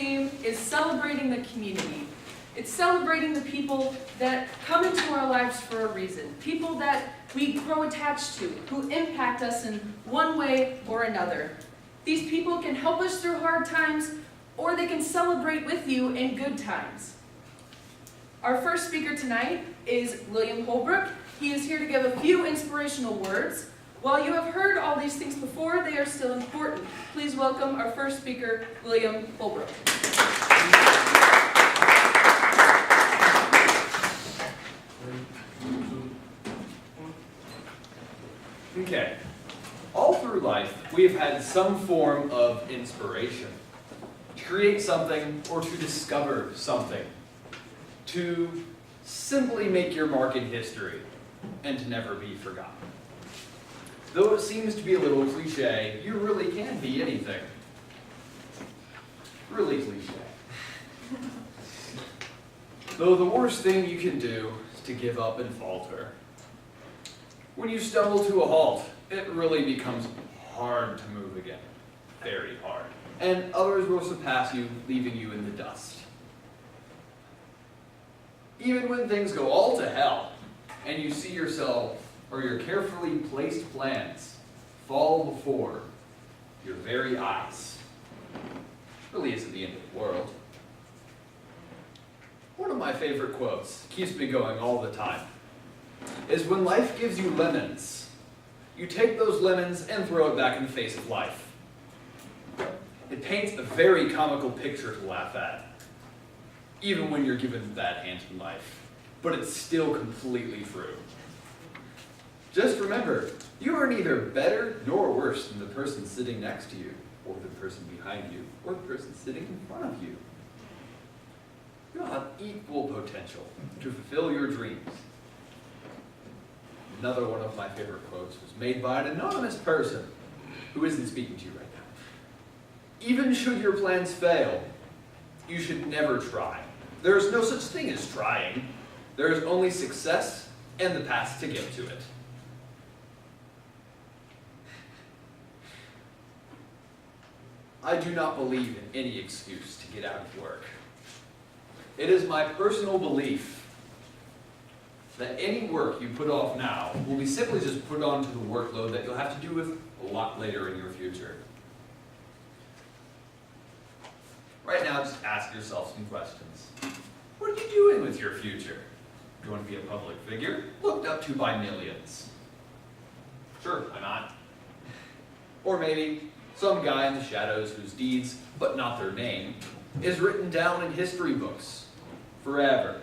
theme is celebrating the community. It's celebrating the people that come into our lives for a reason, people that we grow attached to, who impact us in one way or another. These people can help us through hard times, or they can celebrate with you in good times. Our first speaker tonight is William Holbrook. He is here to give a few inspirational words. While you have heard all these things before, they are still important. Please welcome our first speaker, William Holbrook. Okay. All through life, we have had some form of inspiration. To create something or to discover something. To simply make your mark in history and to never be forgotten. Though it seems to be a little cliche, you really can be anything. Really cliche. Though the worst thing you can do is to give up and falter. When you stumble to a halt, it really becomes hard to move again. Very hard. And others will surpass you, leaving you in the dust. Even when things go all to hell, and you see yourself or your carefully placed plans fall before your very eyes, it really isn't the end of the world. One of my favorite quotes, keeps me going all the time, is when life gives you lemons, you take those lemons and throw it back in the face of life. It paints a very comical picture to laugh at, even when you're given a bad hand in life, but it's still completely true. Just remember, you are neither better nor worse than the person sitting next to you, or the person behind you, or the person sitting in front of you. You have equal potential to fulfill your dreams. Another one of my favorite quotes was made by an anonymous person who isn't speaking to you right now. Even should your plans fail, you should never try. There is no such thing as trying. There is only success and the path to get to it. I do not believe in any excuse to get out of work. It is my personal belief that any work you put off now will be simply just put onto the workload that you'll have to do with a lot later in your future. Right now, just ask yourself some questions. What are you doing with your future? Do you want to be a public figure, looked up to by millions? Sure, why not? Or maybe some guy in the shadows whose deeds, but not their name, is written down in history books forever.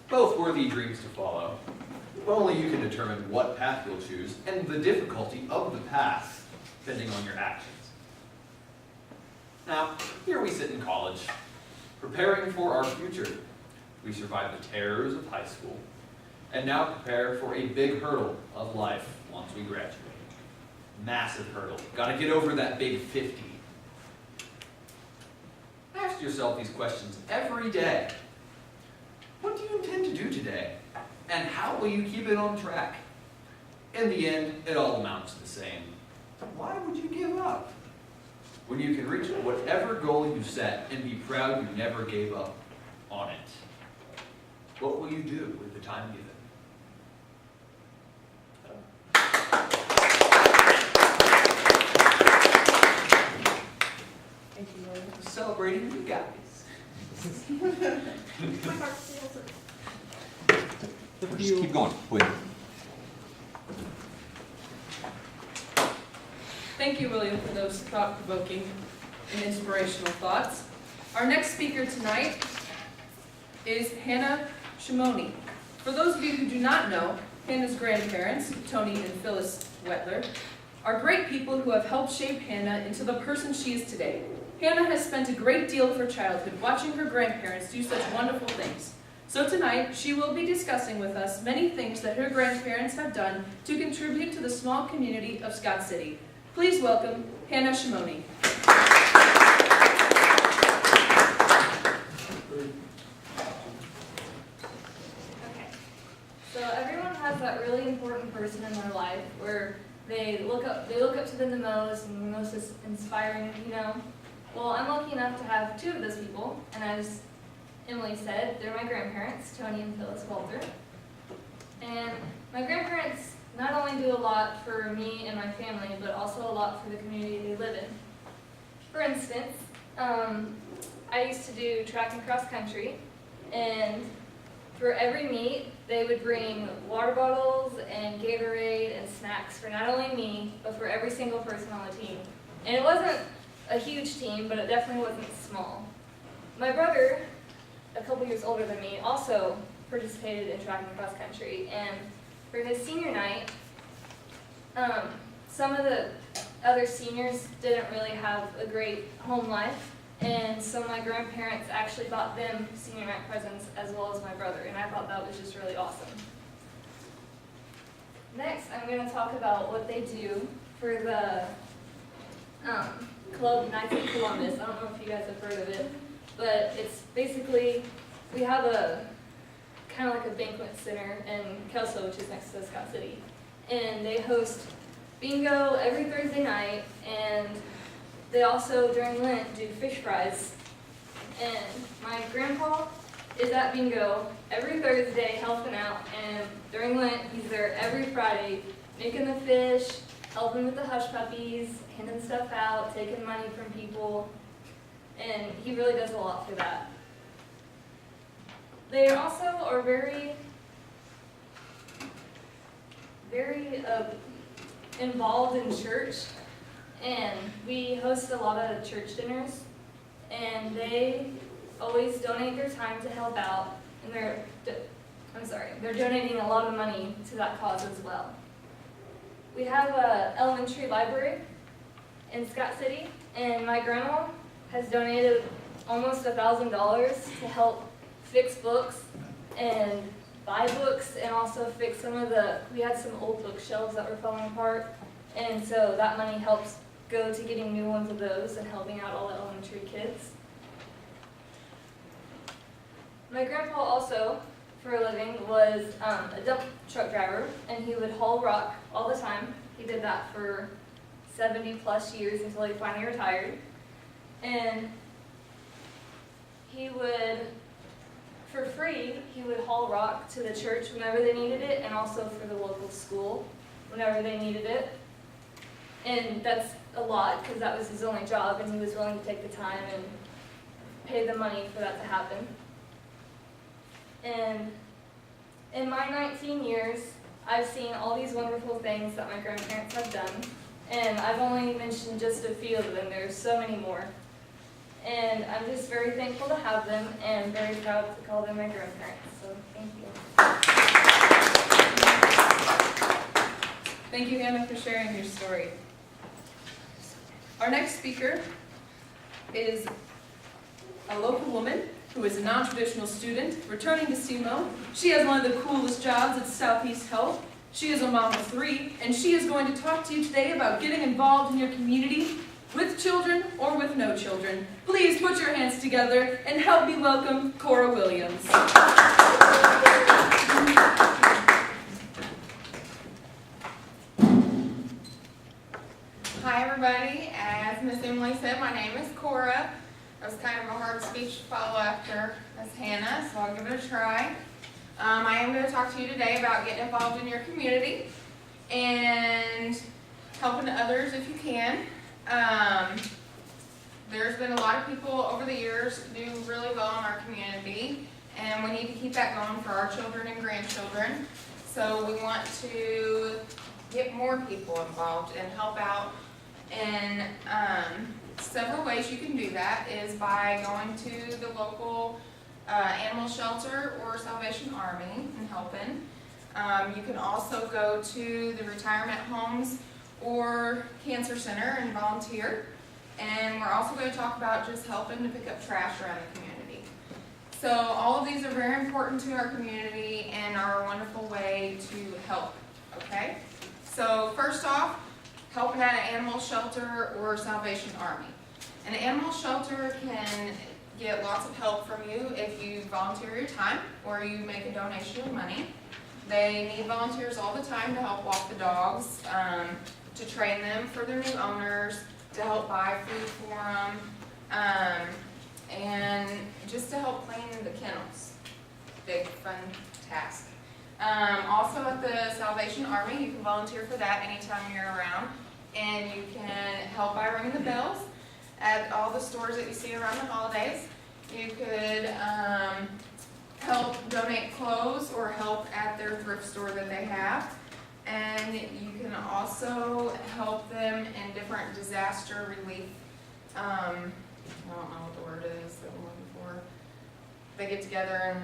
Both worthy dreams to follow. Only you can determine what path you'll choose and the difficulty of the path, depending on your actions. Now, here we sit in college, preparing for our future. We survived the terrors of high school, and now prepare for a big hurdle of life once we graduate. Massive hurdle. Gotta get over that big 50. Ask yourself these questions every day. What do you intend to do today? And how will you keep it on track? In the end, it all amounts to the same. Why would you give up? When you can reach whatever goal you set and be proud you never gave up on it. What will you do with the time given? Thank you, William. Celebrating you guys. Just keep going, please. Thank you, William, for those thought-provoking and inspirational thoughts. Our next speaker tonight is Hannah Shimoni. For those of you who do not know, Hannah's grandparents, Tony and Phyllis Wetler, are great people who have helped shape Hannah into the person she is today. Hannah has spent a great deal of her childhood watching her grandparents do such wonderful things. So tonight, she will be discussing with us many things that her grandparents have done to contribute to the small community of Scott City. Please welcome Hannah Shimoni. Okay, so everyone has that really important person in their life where they look up to them the most and the most inspiring, you know. Well, I'm lucky enough to have two of those people, and as Emily said, they're my grandparents, Tony and Phyllis Walter. And my grandparents not only do a lot for me and my family, but also a lot for the community they live in. For instance, I used to do track and cross country, and for every meet, they would bring water bottles and Gatorade and snacks for not only me, but for every single person on the team. And it wasn't a huge team, but it definitely wasn't small. My brother, a couple years older than me, also participated in track and cross country, and for his senior night, some of the other seniors didn't really have a great home life, and so my grandparents actually bought them senior night presents as well as my brother, and I thought that was just really awesome. Next, I'm going to talk about what they do for the Club Knights of Columbus. I don't know if you guys have heard of it, but it's basically, we have a kind of like a banquet center in Kelso, which is next to Scott City, and they host bingo every Thursday night, and they also, during Lent, do fish fries. And my grandpa is at bingo every Thursday helping out, and during Lent, he's there every Friday making the fish, helping with the hush puppies, handing stuff out, taking money from people, and he really does a lot for that. They also are very involved in church, and we host a lot of church dinners, and they always donate their time to help out, and they're donating a lot of money to that cause as well. We have an elementary library in Scott City, and my grandma has donated almost $1,000 to help fix books and buy books, and also fix we had some old bookshelves that were falling apart, and so that money helps go to getting new ones of those and helping out all the elementary kids. My grandpa also, for a living, was a dump truck driver, and he would haul rock all the time. He did that for 70 plus years until he finally retired. And he would, for free, he would haul rock to the church whenever they needed it, and also for the local school whenever they needed it. And that's a lot, because that was his only job, and he was willing to take the time and pay the money for that to happen. And in my 19 years, I've seen all these wonderful things that my grandparents have done, and I've only mentioned just a few of them. There's so many more. And I'm just very thankful to have them, and very proud to call them my grandparents. So thank you. Thank you, Hannah, for sharing your story. Our next speaker is a local woman who is a non-traditional student returning to SEMO. She has one of the coolest jobs at Southeast Health. She is a mom of 3, and she is going to talk to you today about getting involved in your community with children or with no children. Please put your hands together and help me welcome Cora Williams. Hi everybody, as Miss Emily said, my name is Cora. That was kind of a hard speech to follow after Miss Hannah, so I'll give it a try. I am going to talk to you today about getting involved in your community and helping others if you can. There's been a lot of people over the years do really well in our community, and we need to keep that going for our children and grandchildren. So we want to get more people involved and help out. And several ways you can do that is by going to the local animal shelter or Salvation Army and helping. You can also go to the retirement homes or cancer center and volunteer. And we're also going to talk about just helping to pick up trash around the community. So all of these are very important to our community and are a wonderful way to help, okay? So first off, helping at an animal shelter or Salvation Army. An animal shelter can get lots of help from you if you volunteer your time or you make a donation of money. They need volunteers all the time to help walk the dogs, to train them for their new owners, to help buy food for them, And just to help clean the kennels. Big fun task. Also at the Salvation Army, you can volunteer for that anytime you're around. And you can help by ringing the bells at all the stores that you see around the holidays. You could help donate clothes or help at their thrift store that they have. And you can also help them in different disaster relief, I don't know what the word is that I'm looking for. They get together and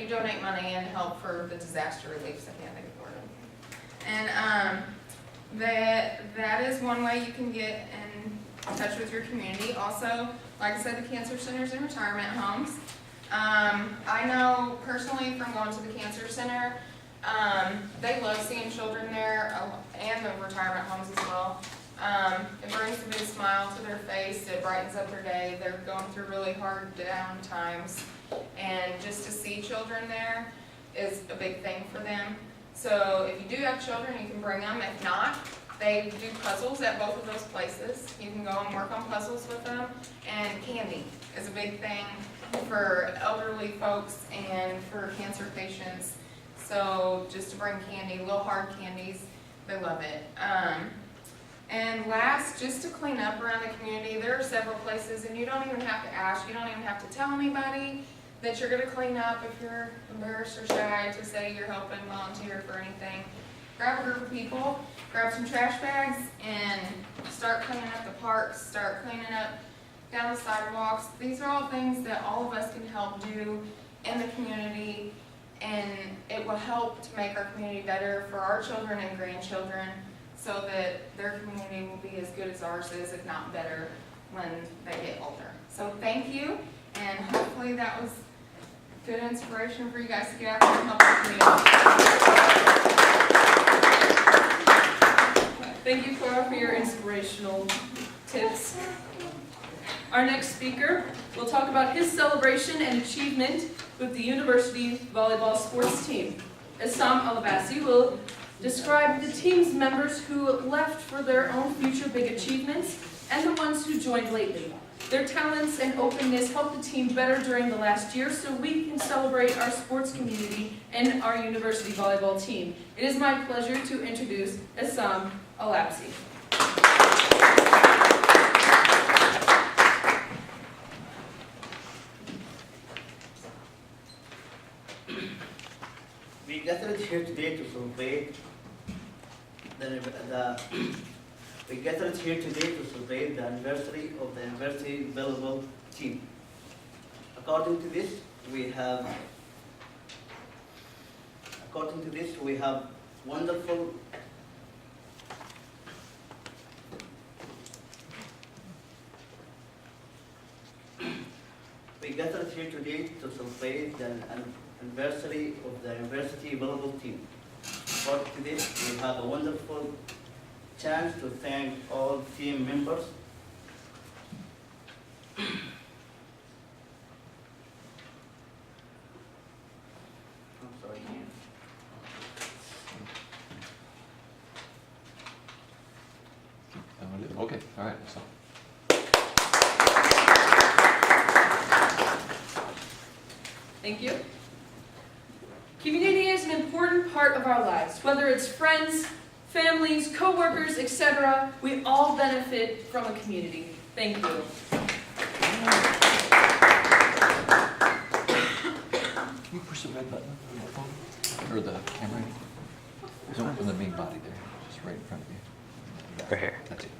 you donate money and help for the disaster reliefs. I can't think of the word. And that is one way you can get in touch with your community. Also, like I said, the cancer centers and retirement homes. I know personally from going to the cancer center, they love seeing children there, and the retirement homes as well. It brings a big smile to their face, it brightens up their day. They're going through really hard down times, and just to see children there is a big thing for them. So if you do have children, you can bring them. If not, they do puzzles at both of those places. You can go and work on puzzles with them. And candy is a big thing for elderly folks and for cancer patients. So just to bring candy, little hard candies, they love it. And last, just to clean up around the community, there are several places, and you don't even have to ask, you don't even have to tell anybody that you're going to clean up if you're embarrassed or shy to say you're helping volunteer for anything. Grab a group of people, grab some trash bags, and start cleaning up the parks, start cleaning up down the sidewalks. These are all things that all of us can help do in the community, and it will help to make our community better for our children and grandchildren, so that their community will be as good as ours is, if not better, when they get older. So thank you, and hopefully that was good inspiration for you guys to get out there and help our community. Thank you, Cora, for your inspirational tips. Our next speaker will talk about his celebration and achievement with the university volleyball sports team. Assam Alabasi will describe the team's members who left for their own future big achievements and the ones who joined lately. Their talents and openness helped the team better during the last year, so we can celebrate our sports community and our university volleyball team. It is my pleasure to introduce Assam Alabsi. We gathered here today to celebrate the anniversary of the university volleyball team. According to this, we have wonderful We gathered here today to celebrate the anniversary of the university volleyball team. According to this, we have a wonderful chance to thank all team members. I'm sorry. Okay, all right, so. Thank you. Community is an important part of our lives. Whether it's friends, families, co-workers, etc., we all benefit from a community. Thank you. Can you push the red button on the phone? Or the camera? Don't open the main body there, just right in front of you. Right here. That's it.